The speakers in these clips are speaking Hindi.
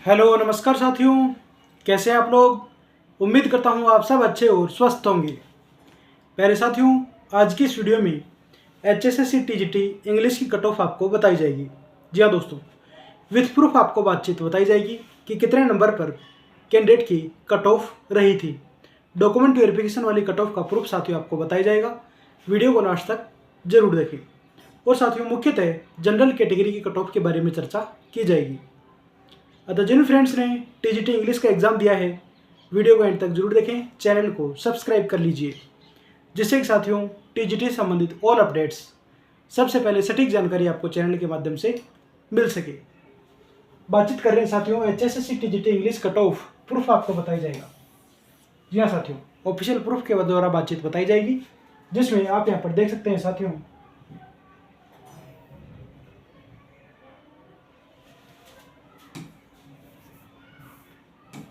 हेलो नमस्कार साथियों। कैसे हैं आप लोग। उम्मीद करता हूं आप सब अच्छे और स्वस्थ होंगे। प्यारे साथियों, आज की इस वीडियो में HSSC TGT इंग्लिश की कट ऑफ आपको बताई जाएगी। जी हाँ दोस्तों, विथ प्रूफ आपको बातचीत बताई जाएगी कि कितने नंबर पर कैंडिडेट की कट ऑफ रही थी। डॉक्यूमेंट वेरिफिकेशन वाली कट ऑफ का प्रूफ साथियों आपको बताया जाएगा। वीडियो को लास्ट तक जरूर देखें। और साथियों, मुख्यतः जनरल कैटेगरी की कट ऑफ के बारे में चर्चा की जाएगी। अतः जिन फ्रेंड्स ने TGT इंग्लिश का एग्जाम दिया है, वीडियो को एंड तक जरूर देखें, चैनल को सब्सक्राइब कर लीजिए, जिससे कि साथियों TGT से संबंधित ऑल अपडेट्स सबसे पहले सटीक जानकारी आपको चैनल के माध्यम से मिल सके। बातचीत कर रहे हैं साथियों HSSC TGT English cut off proof आपको बताया जाएगा। जी हाँ साथियों, ऑफिशियल प्रूफ के द्वारा बातचीत बताई जाएगी, जिसमें आप यहाँ पर देख सकते हैं साथियों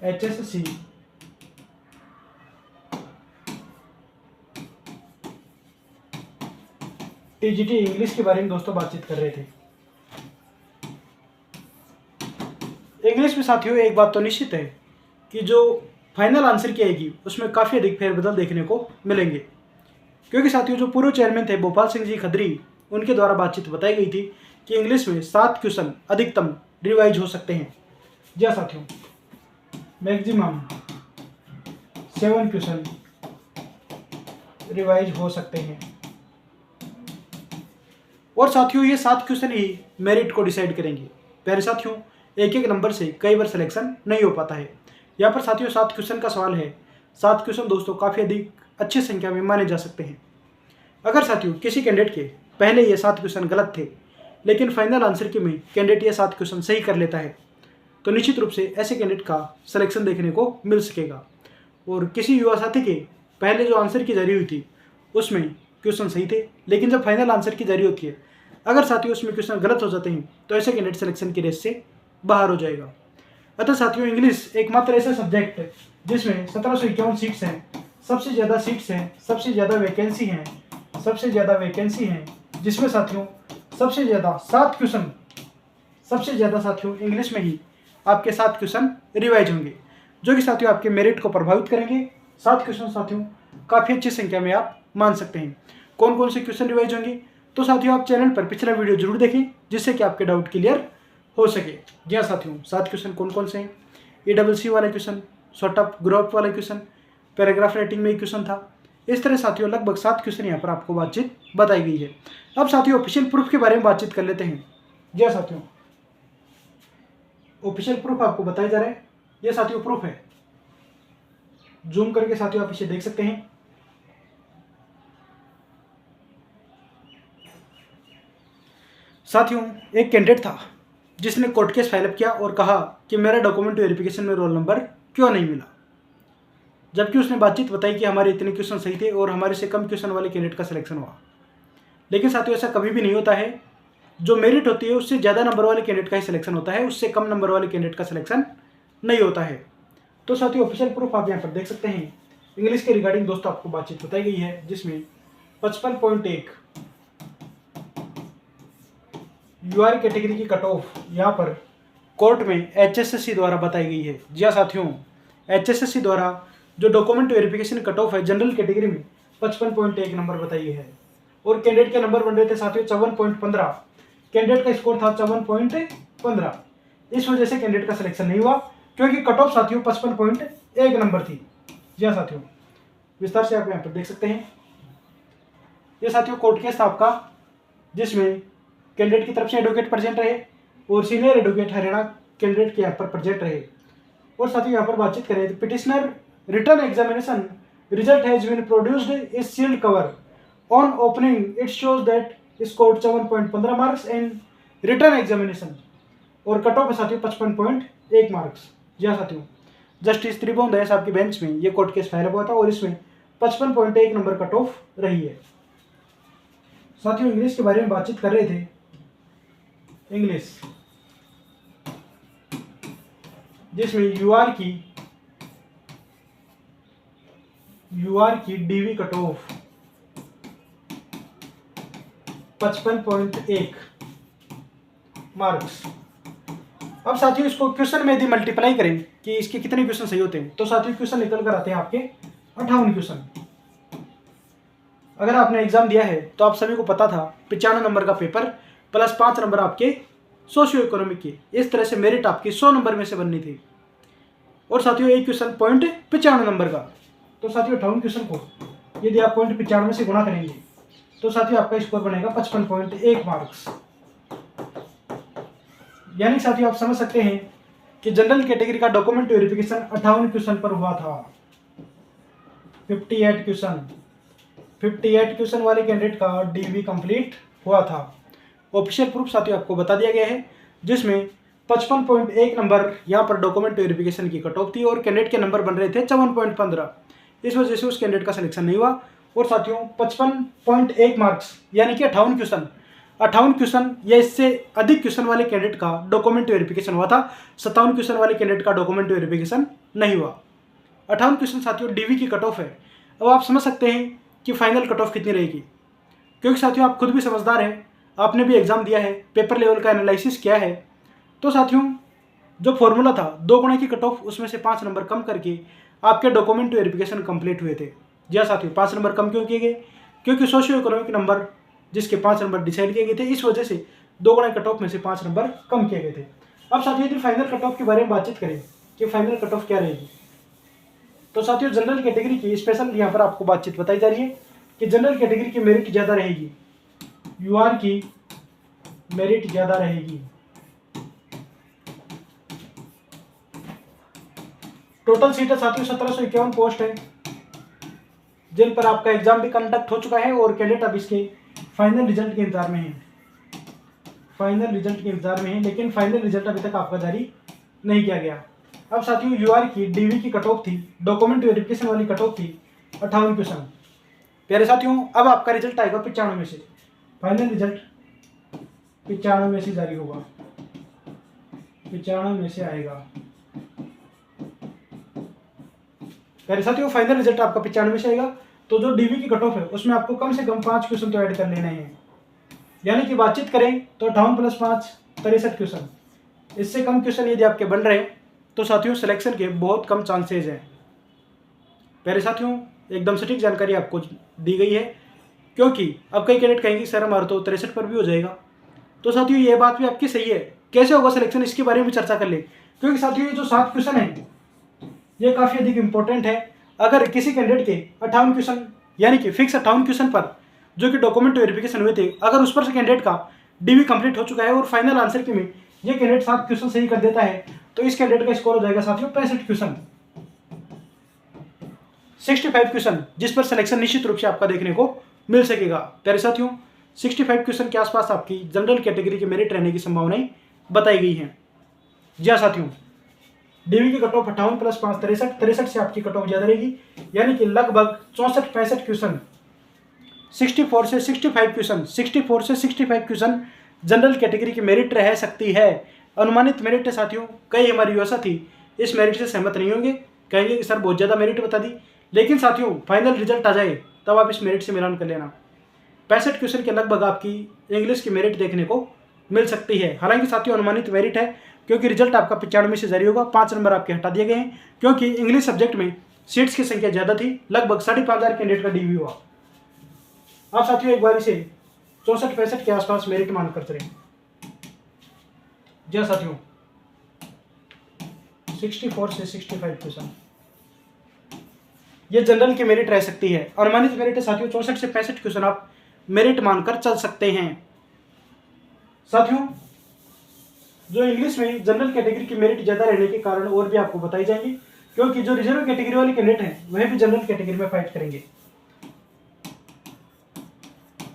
HSSC TGT इंग्लिश के बारे में दोस्तों बातचीत कर रहे थे। इंग्लिश में साथियों एक बात तो निश्चित है कि जो फाइनल आंसर की आएगी उसमें काफ़ी अधिक फेरबदल देखने को मिलेंगे, क्योंकि साथियों जो पूर्व चेयरमैन थे भोपाल सिंह जी खदरी, उनके द्वारा बातचीत बताई गई थी कि इंग्लिश में 7 क्वेश्चन अधिकतम रिवाइज हो सकते हैं। जी हाँ साथियों, मैक्सिमम 7 क्वेश्चन रिवाइज हो सकते हैं। और साथियों ये 7 क्वेश्चन ही मेरिट को डिसाइड करेंगे। प्यारे साथियों, एक एक नंबर से कई बार सिलेक्शन नहीं हो पाता है। यहाँ पर साथियों 7 क्वेश्चन का सवाल है। 7 क्वेश्चन दोस्तों काफ़ी अधिक अच्छी संख्या में माने जा सकते हैं। अगर साथियों किसी कैंडिडेट के पहले ये 7 क्वेश्चन गलत थे, लेकिन फाइनल आंसर के में कैंडिडेट ये 7 क्वेश्चन सही कर लेता है, तो निश्चित रूप से ऐसे कैंडिडेट का सिलेक्शन देखने को मिल सकेगा। और किसी युवा साथी के पहले जो आंसर की जारी हुई थी उसमें क्वेश्चन सही थे, लेकिन जब फाइनल आंसर की जारी होती है, अगर साथियों उसमें क्वेश्चन गलत हो जाते हैं, तो ऐसे कैंडिडेट सिलेक्शन की रेस से बाहर हो जाएगा। अतः साथियों इंग्लिश एकमात्र ऐसा सब्जेक्ट है जिसमें 1751 सीट्स हैं, सबसे ज़्यादा सीट्स हैं, सबसे ज़्यादा वैकेंसी हैं, जिसमें साथियों सबसे ज़्यादा 7 क्वेश्चन, सबसे ज़्यादा साथियों इंग्लिश में ही आपके 7 क्वेश्चन रिवाइज होंगे, जो कि साथियों आपके मेरिट को प्रभावित करेंगे। 7 क्वेश्चन साथियों काफ़ी अच्छी संख्या में आप मान सकते हैं। कौन कौन से क्वेश्चन रिवाइज होंगे, तो साथियों आप चैनल पर पिछला वीडियो जरूर देखें, जिससे कि आपके डाउट क्लियर हो सके। जी हाँ साथियों, 7 क्वेश्चन कौन कौन से हैं। EWC वाले क्वेश्चन, शॉर्ट ऑफ ग्रुप वाले क्वेश्चन, पैराग्राफ राइटिंग में एक क्वेश्चन था। इस तरह साथियों लगभग 7 क्वेश्चन यहाँ पर आपको बातचीत बताई गई है। अब साथियों ऑफिशियल प्रूफ के बारे में बातचीत कर लेते हैं। जी हाँ साथियों, ऑफिशियल प्रूफ आपको बताया जा रहा है। ये साथियों प्रूफ है, जूम करके साथियों आप इसे देख सकते हैं। साथियों एक कैंडिडेट था जिसने कोर्ट केस फाइल किया और कहा कि मेरा डॉक्यूमेंट वेरिफिकेशन में रोल नंबर क्यों नहीं मिला, जबकि उसने बातचीत बताई कि हमारे इतने क्वेश्चन सही थे और हमारे से कम क्वेश्चन वाले कैंडिडेट का सिलेक्शन हुआ। लेकिन साथियों ऐसा कभी भी नहीं होता है। जो मेरिट होती है उससे ज़्यादा नंबर वाले कैंडिडेट का ही सिलेक्शन होता है, उससे कम नंबर वाले कैंडिडेट का सिलेक्शन नहीं होता है। तो साथियों ऑफिशियल प्रूफ आप यहाँ पर देख सकते हैं। इंग्लिश के रिगार्डिंग दोस्तों आपको बातचीत बताई गई है, जिसमें 55.1 UR कैटेगरी की कट ऑफ यहाँ पर कोर्ट में HSSC द्वारा बताई गई है। जी हाँ साथियों, HSSC द्वारा जो डॉक्यूमेंट वेरिफिकेशन कट ऑफ है जनरल कैटेगरी में 55.1 नंबर बताई गई है। और कैंडिडेट के नंबर बन रहे थे साथियों 54.15। कैंडिडेट का स्कोर था 54.15। इस वजह से कैंडिडेट का सिलेक्शन नहीं हुआ, क्योंकि कट ऑफ साथियों 55.1 नंबर थी। जी हाँ साथियों, विस्तार से आप यहाँ पर देख सकते हैं। ये साथियों कोर्ट केस था आपका, जिसमें कैंडिडेट की तरफ से एडवोकेट प्रेजेंट रहे और सीनियर एडवोकेट हरियाणा कैंडिडेट के यहाँ पर प्रेजेंट रहे। और साथ ही यहाँ पर बातचीत करें तो petitioner return examination result has been produced is sealed cover on opening it shows that scored 7.15 marks in return examination. और कट ऑफ है साथियों 55.1 मार्क्स। जी हाँ साथियों, जस्टिस त्रिभुवन दया साहब की बेंच में ये कोर्ट केस फाइल हुआ था और इसमें 55.1 नंबर कट ऑफ रही है। साथियों इंग्लिश के बारे में बातचीत कर रहे थे। इंग्लिश जिसमें UR की DV कट ऑफ 55.1 मार्क्स। अब साथियों इसको क्वेश्चन में यदि मल्टीप्लाई करें कि इसके कितने क्वेश्चन सही होते हैं, तो साथियों क्वेश्चन निकल कर आते हैं आपके 58 क्वेश्चन। अगर आपने एग्जाम दिया है तो आप सभी को पता था 95 नंबर का पेपर प्लस 5 नंबर आपके सोशियो इकोनॉमिक की, इस तरह से मेरिट आपकी 100 नंबर में से बननी थी। और साथियों एक क्वेश्चन पॉइंट 95 नंबर का, तो साथियों 58 क्वेश्चन को यदि आप पॉइंट 95 से गुणा करेंगे तो साथियों आपका स्कोर बनेगा 55.1 मार्क्स। यानी साथियों आप समझ सकते हैं कि जनरल कैटेगरी का डॉक्यूमेंट वेरिफिकेशन 58 क्वेश्चन पर हुआ था। 58 क्वेश्चन वाले कैंडिडेट का डीवी कंप्लीट हुआ था। ऑफिशियल प्रूफ साथियों आपको बता दिया गया है, जिसमें 55.1 नंबर यहाँ पर डॉक्यूमेंट वेरिफिकेशन की कट ऑफ थी और कैंडिडेट के नंबर बन रहे थे 54.15। इस वजह से उस कैंडिडेट का सिलेक्शन नहीं हुआ। और साथियों 55.1 मार्क्स यानी कि 58 क्वेश्चन या इससे अधिक क्वेश्चन वाले कैंडिडेट का डॉक्यूमेंट वेरिफिकेशन हुआ था। 57 क्वेश्चन वाले कैंडिडेट का डॉक्यूमेंट वेरिफिकेशन नहीं हुआ। 58 क्वेश्चन साथियों डीवी की कट ऑफ है। अब आप समझ सकते हैं कि फाइनल कट ऑफ कितनी रहेगी, क्योंकि साथियों आप खुद भी समझदार हैं, आपने भी एग्जाम दिया है, पेपर लेवल का एनालिसिस किया है। तो साथियों जो फॉर्मूला था 2 गुना की कट ऑफ, उसमें से 5 नंबर कम करके आपके डॉक्यूमेंट वेरिफिकेशन कंप्लीट हुए थे। जी हाँ साथियों, 5 नंबर कम क्यों किए गए? क्योंकि सोशियो इकोनॉमिक नंबर जिसके 5 नंबर डिसाइड किए गए थे, इस वजह से 2 गुना कट ऑफ में से 5 नंबर कम किए गए थे। अब साथियों यदि फाइनल कट ऑफ के बारे में बातचीत करें कि फाइनल कट ऑफ क्या रहेगी, तो साथियों जनरल कैटेगरी की स्पेशल यहाँ पर आपको बातचीत बताई जा रही है कि जनरल कैटेगरी की मेरिट ज़्यादा रहेगी, यूआर की मेरिट ज़्यादा रहेगी। टोटल सीट है साथियों 1751 पोस्ट है, जिन पर आपका एग्जाम भी कंडक्ट हो चुका है और कैंडिडेट अब इसके फाइनल रिजल्ट के इंतजार में है। लेकिन फाइनल रिजल्ट अभी तक आपका जारी नहीं किया गया। अब साथियों यूआर की डीवी की कट ऑफ थी, डॉक्यूमेंट वेरिफिकेशन वाली कट ऑफ थी 58 क्वेश्चन। प्यारे साथियों अब आपका रिजल्ट आएगा 95 में से, फाइनल रिजल्ट 95 में से जारी होगा, 95 में से आएगा। प्यारे साथियों फाइनल रिजल्ट आपका 95 में से आएगा, तो जो डीवी की कट ऑफ है उसमें आपको कम से कम 5 क्वेश्चन तो ऐड कर लेने हैं। यानी कि बातचीत करें तो 58 प्लस 5 63 क्वेश्चन। इससे कम क्वेश्चन यदि आपके बन रहे हैं तो साथियों सिलेक्शन के बहुत कम चांसेज हैं। प्यारे साथियों एकदम सटीक जानकारी आपको दी गई है, क्योंकि अब कई कैंडिडेट कहेंगे सर हमारा तो 63 पर भी हो जाएगा। तो साथियों ये बात भी आपकी सही है, कैसे होगा सिलेक्शन इसके बारे में चर्चा कर ले, क्योंकि साथियों ये जो 7 क्वेश्चन है ये काफ़ी अधिक इंपॉर्टेंट है। अगर किसी कैंडिडेट के 58 क्वेश्चन यानी कि फिक्स 58 क्वेश्चन पर जो कि डॉक्यूमेंट वेरिफिकेशन हुए थे, अगर उस पर से कैंडिडेट का डीवी कंप्लीट हो चुका है और फाइनल आंसर की में ये कैंडिडेट 7 क्वेश्चन सही कर देता है, तो इस कैंडिडेट का स्कोर हो जाएगा साथियों 65 क्वेश्चन, 65 क्वेश्चन, जिस पर सिलेक्शन निश्चित रूप से आपका देखने को मिल सकेगा। प्यारे साथियों 65 क्वेश्चन के आसपास आपकी जनरल कैटेगरी के मेरिट रहने की संभावनाएं बताई गई हैं। जी हाँ साथियों, डीवी की कट ऑफ 58 प्लस 5 63 से आपकी कट ऑफ ज्यादा रहेगी, यानी कि लगभग 64-65 क्वेश्चन, 64 से 65 क्वेश्चन जनरल कैटेगरी की मेरिट रह सकती है। अनुमानित मेरिट है साथियों, कई हमारी व्यवस्था थी इस मेरिट से सहमत नहीं होंगे, कहेंगे कि सर बहुत ज़्यादा मेरिट बता दी, लेकिन साथियों फाइनल रिजल्ट आ जाए तब आप इस मेरिट से मिलान कर लेना। 65 क्वेश्चन के लगभग आपकी इंग्लिश की मेरिट देखने को मिल सकती है। हालांकि साथियों अनुमानित मेरिट है, क्योंकि रिजल्ट आपका 95 में से जारी होगा। 5 नंबर आपके हटा दिए गए हैं, क्योंकि इंग्लिश सब्जेक्ट में सीट्स की संख्या ज़्यादा थी, लगभग 5,500 कैंडिडेट का डीवी हुआ। आप साथियों एक बार इसे 64-65 के आसपास मेरिट मानकर चलें। जी साथियों 64 से 65 क्वेश्चन ये जनरल की मेरिट रह सकती है। अनुमानित मेरिट है साथियों 64 से 65 क्वेश्चन आप मेरिट मानकर चल सकते हैं। साथियों जो इंग्लिश में जनरल कैटेगरी की मेरिट ज़्यादा रहने के कारण और भी आपको बताई जाएंगी, क्योंकि जो रिजर्व कैटेगरी वाले कैंडिडेट हैं वह भी जनरल कैटेगरी में फाइट करेंगे।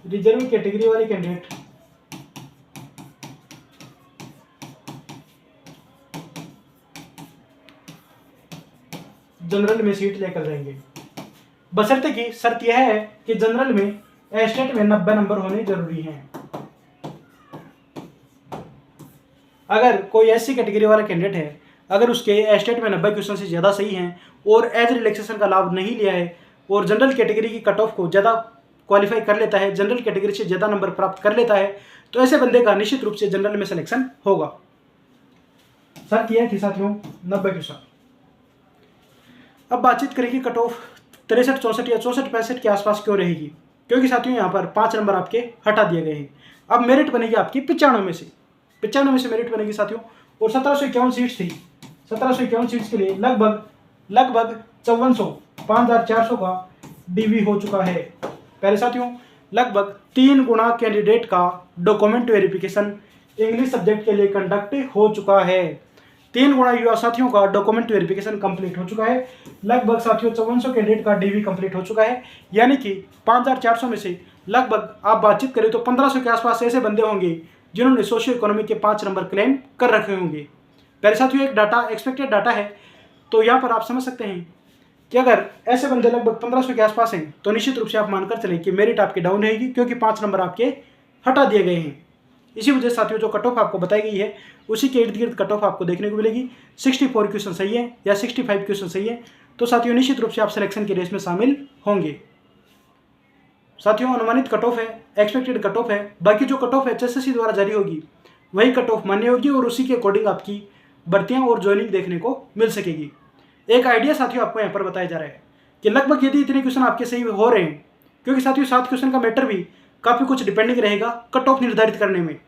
रिजर्व कैटेगरी वाले कैंडिडेट जनरल में सीट लेकर जाएंगे, बशर्ते की शर्त यह है कि जनरल में एस्टेट में 90 नंबर होने जरूरी हैं। अगर कोई ऐसी कैटेगरी वाला कैंडिडेट है, अगर उसके एस्टेट में 90 क्वेश्चन से ज़्यादा सही हैं और एज रिलैक्सेशन का लाभ नहीं लिया है और जनरल कैटेगरी की कट ऑफ को ज़्यादा क्वालिफाई कर लेता है, जनरल कैटेगरी से ज़्यादा नंबर प्राप्त कर लेता है, तो ऐसे बंदे का निश्चित रूप से जनरल में सिलेक्शन होगा। सर किया थी साथियों 90 क्वेश्चन। अब बातचीत करेंगे कट ऑफ 63, 64 या 64, 65 के आसपास क्यों रहेगी, क्योंकि साथियों यहाँ पर 5 नंबर आपके हटा दिए गए हैं। अब मेरिट बनेगी आपकी 95 में से, 95 में से मेरिट बनेगी साथियों। और 1751 सीट्स थी, 1751 सीट्स के लिए लगभग 5400, 5400 का डीवी हो चुका है। पहले साथियों लगभग 3 गुना कैंडिडेट का डॉक्यूमेंट वेरिफिकेशन इंग्लिश सब्जेक्ट के लिए कंडक्ट हो चुका है। 3 गुना युवा साथियों का डॉक्यूमेंट वेरिफिकेशन कंप्लीट हो चुका है। लगभग साथियों 5400 कैंडिडेट का डीवी कंप्लीट हो चुका है, यानी कि 5400 में से लगभग आप बातचीत करें तो 1500 के आसपास ऐसे बंदे होंगे जिन्होंने सोशियो इकोनॉमी के 5 नंबर क्लेम कर रखे होंगे। पहले साथियों एक डाटा एक्सपेक्टेड डाटा है, तो यहाँ पर आप समझ सकते हैं कि अगर ऐसे बंदे लगभग 1500 के आसपास हैं तो निश्चित रूप से आप मानकर चलें कि मेरिट आपकी डाउन रहेगी, क्योंकि 5 नंबर आपके हटा दिए गए हैं। इसी वजह से साथियों जो कट ऑफ आपको बताई गई है उसी के इर्द गिर्द कट ऑफ आपको देखने को मिलेगी। 64 क्वेश्चन सही है या 65 क्वेश्चन सही है तो साथियों निश्चित रूप से आप सिलेक्शन की रेस में शामिल होंगे। साथियों अनुमानित कट ऑफ है, एक्सपेक्टेड कट ऑफ है, बाकी जो कट ऑफ एचएसएससी द्वारा जारी होगी वही कट ऑफ मान्य होगी और उसी के अकॉर्डिंग आपकी भर्तियां और ज्वाइनिंग देखने को मिल सकेगी। एक आइडिया साथियों आपको यहाँ पर बताया जा रहा है कि लगभग यदि इतने क्वेश्चन आपके सही हो रहे हैं, क्योंकि साथियों 7 क्वेश्चन का मैटर भी काफ़ी कुछ डिपेंडिंग रहेगा कट ऑफ निर्धारित करने में।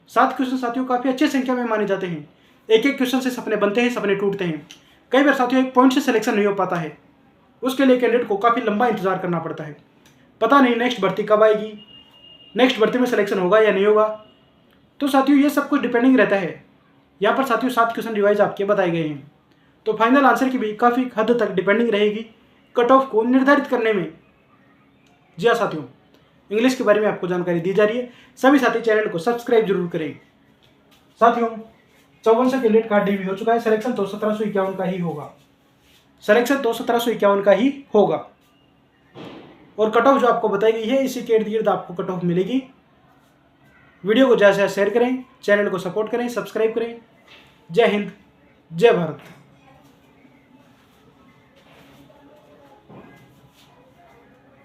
7 क्वेश्चन साथियों काफ़ी अच्छी संख्या में माने जाते हैं। एक एक क्वेश्चन से सपने बनते हैं, सपने टूटते हैं। कई बार साथियों एक पॉइंट से सिलेक्शन नहीं हो पाता है, उसके लिए कैंडिडेट को काफ़ी लंबा इंतजार करना पड़ता है। पता नहीं नेक्स्ट भर्ती कब आएगी, नेक्स्ट भर्ती में सिलेक्शन होगा या नहीं होगा। तो साथियों ये सब कुछ डिपेंडिंग रहता है। यहाँ पर साथियों 7 क्वेश्चन रिवाइज आपके बताए गए हैं, तो फाइनल आंसर की भी काफ़ी हद तक डिपेंडिंग रहेगी कट ऑफ को निर्धारित करने में। जी हाँ साथियों, इंग्लिश के बारे में आपको जानकारी दी जा रही है। सभी साथी चैनल को सब्सक्राइब जरूर करें। साथियों 5400 कैंडिडेट का डीवी हो चुका है, सिलेक्शन तो 1751 का ही होगा, सिलेक्शन तो 1751 का ही होगा। और कट ऑफ जो आपको बताई गई है इसी के इर्द गिर्द आपको कट ऑफ मिलेगी। वीडियो को ज़्यादा से ज़्यादा शेयर करें, चैनल को सपोर्ट करें, सब्सक्राइब करें। जय हिंद, जय भारत।